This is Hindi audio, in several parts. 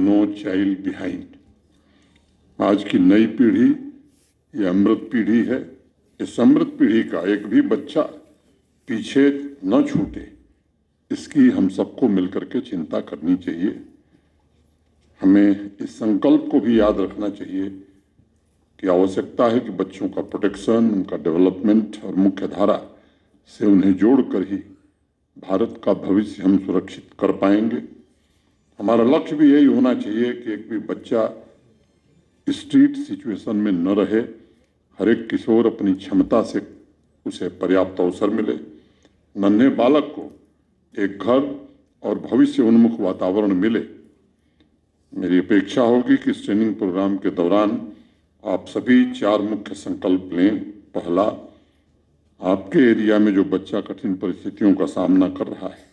No child behind. आज की नई पीढ़ी ये अमृत पीढ़ी है। इस अमृत पीढ़ी का एक भी बच्चा पीछे न छूटे, इसकी हम सबको मिलकर के चिंता करनी चाहिए। हमें इस संकल्प को भी याद रखना चाहिए कि आवश्यकता है कि बच्चों का प्रोटेक्शन, उनका डेवलपमेंट और मुख्य धारा से उन्हें जोड़कर ही भारत का भविष्य हम सुरक्षित कर पाएंगे। हमारा लक्ष्य भी यही होना चाहिए कि एक भी बच्चा स्ट्रीट सिचुएशन में न रहे। हर एक किशोर अपनी क्षमता से उसे पर्याप्त अवसर मिले। नन्हे बालक को एक घर और भविष्य उन्मुख वातावरण मिले। मेरी अपेक्षा होगी कि इस ट्रेनिंग प्रोग्राम के दौरान आप सभी 4 मुख्य संकल्प लें। पहला, आपके एरिया में जो बच्चा कठिन परिस्थितियों का सामना कर रहा है,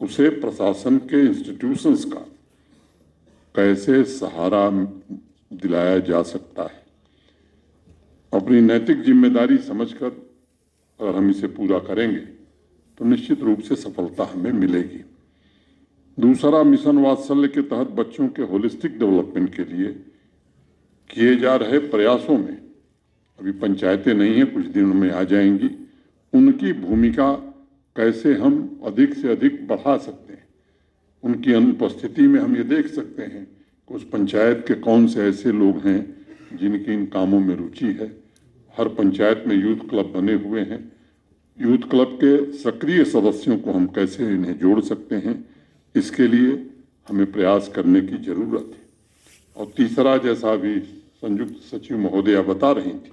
उसे प्रशासन के इंस्टीट्यूशंस का कैसे सहारा दिलाया जा सकता है। अपनी नैतिक जिम्मेदारी समझकर अगर हम इसे पूरा करेंगे तो निश्चित रूप से सफलता हमें मिलेगी। दूसरा, मिशन वात्सल्य के तहत बच्चों के होलिस्टिक डेवलपमेंट के लिए किए जा रहे प्रयासों में, अभी पंचायतें नहीं हैं, कुछ दिनों में आ जाएंगी, उनकी भूमिका कैसे हम अधिक से अधिक बढ़ा सकते हैं। उनकी अनुपस्थिति में हम ये देख सकते हैं कि उस पंचायत के कौन से ऐसे लोग हैं जिनकी इन कामों में रुचि है। हर पंचायत में यूथ क्लब बने हुए हैं। यूथ क्लब के सक्रिय सदस्यों को हम कैसे इन्हें जोड़ सकते हैं, इसके लिए हमें प्रयास करने की जरूरत है। और तीसरा, जैसा अभी संयुक्त सचिव महोदया बता रही थी,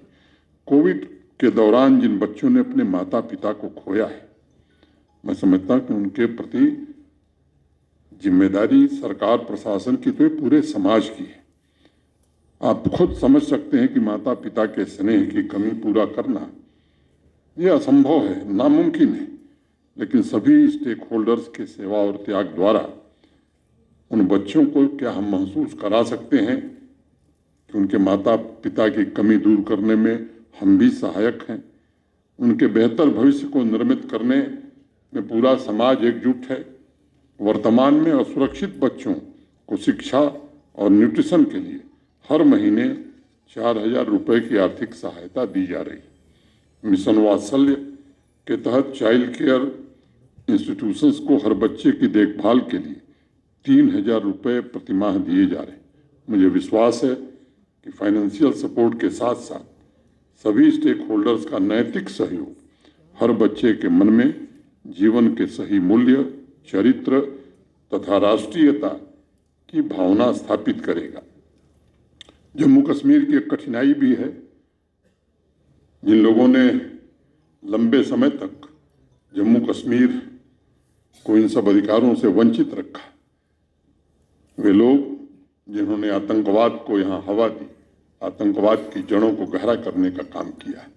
कोविड के दौरान जिन बच्चों ने अपने माता पिता को खोया है, मैं समझता हूं कि उनके प्रति जिम्मेदारी सरकार प्रशासन की तो पूरे समाज की है। आप खुद समझ सकते हैं कि माता पिता के स्नेह की कमी पूरा करना ये असंभव है, नामुमकिन है। लेकिन सभी स्टेक होल्डर्स के सेवा और त्याग द्वारा उन बच्चों को क्या हम महसूस करा सकते हैं कि उनके माता पिता की कमी दूर करने में हम भी सहायक हैं। उनके बेहतर भविष्य को निर्मित करने में पूरा समाज एकजुट है। वर्तमान में असुरक्षित बच्चों को शिक्षा और न्यूट्रिशन के लिए हर महीने 4000 रुपए की आर्थिक सहायता दी जा रही है। मिशन वात्सल्य के तहत चाइल्ड केयर इंस्टीट्यूशंस को हर बच्चे की देखभाल के लिए 3000 रुपए प्रतिमाह दिए जा रहे हैं। मुझे विश्वास है कि फाइनेंशियल सपोर्ट के साथ साथ सभी स्टेक होल्डर्स का नैतिक सहयोग हर बच्चे के मन में जीवन के सही मूल्य, चरित्र तथा राष्ट्रीयता की भावना स्थापित करेगा। जम्मू कश्मीर की एक कठिनाई भी है। जिन लोगों ने लंबे समय तक जम्मू कश्मीर को इन सब अधिकारों से वंचित रखा, वे लोग जिन्होंने आतंकवाद को यहाँ हवा दी, आतंकवाद की जड़ों को गहरा करने का काम किया,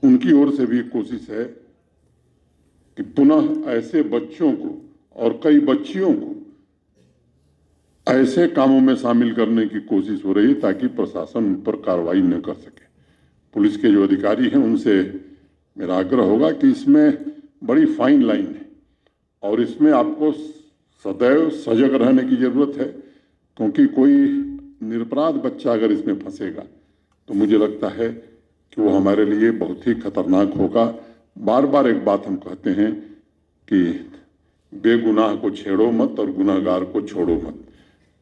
उनकी ओर से भी कोशिश है कि पुनः ऐसे बच्चों को और कई बच्चियों को ऐसे कामों में शामिल करने की कोशिश हो रही है ताकि प्रशासन उन पर कार्रवाई न कर सके। पुलिस के जो अधिकारी हैं उनसे मेरा आग्रह होगा कि इसमें बड़ी फाइन लाइन है और इसमें आपको सदैव सजग रहने की जरूरत है, क्योंकि कोई निरपराध बच्चा अगर इसमें फंसेगा तो मुझे लगता है कि वो हमारे लिए बहुत ही खतरनाक होगा। बार बार एक बात हम कहते हैं कि बेगुनाह को छेड़ो मत और गुनाहगार को छोड़ो मत।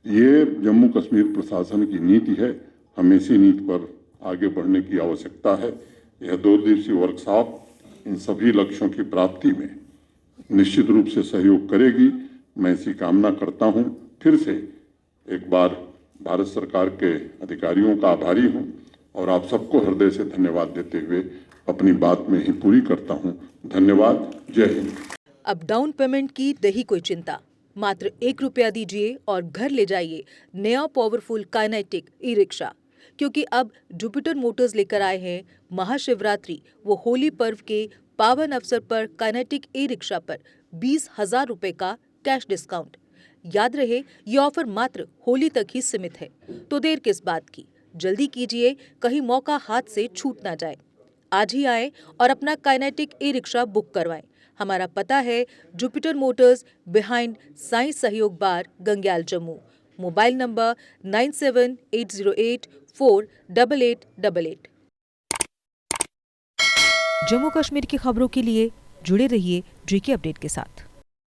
ये जम्मू कश्मीर प्रशासन की नीति है। हमें इसी नीति पर आगे बढ़ने की आवश्यकता है। यह 2 दिवसीय वर्कशॉप इन सभी लक्ष्यों की प्राप्ति में निश्चित रूप से सहयोग करेगी। मैं इसी कामना करता हूं। फिर से एक बार भारत सरकार के अधिकारियों का आभारी हूं और आप सबको हृदय से धन्यवाद देते हुए अपनी बात में ही पूरी करता हूं। धन्यवाद। जय हिंद। अब डाउन पेमेंट की नहीं कोई चिंता, मात्र 1 रुपया दीजिए और घर ले जाइए नया पावरफुल काइनेटिक ई रिक्शा, क्योंकि अब जुपिटर मोटर्स लेकर आए हैं महाशिवरात्रि व होली पर्व के पावन अवसर पर काइनेटिक ई रिक्शा पर 20,000 रुपए का कैश डिस्काउंट। याद रहे, ये ऑफर मात्र होली तक ही सीमित है, तो देर किस बात की, जल्दी कीजिए, कहीं मौका हाथ से छूट ना जाए। आज ही आए और अपना काइनेटिक ई रिक्शा बुक करवाएं। हमारा पता है Jupiter Motors, behind Sai Sahyog bar, Gangyal, Jammu. Mobile number 9780848888। Jammu Kashmir की खबरों के लिए जुड़े रहिए GK अपडेट के साथ।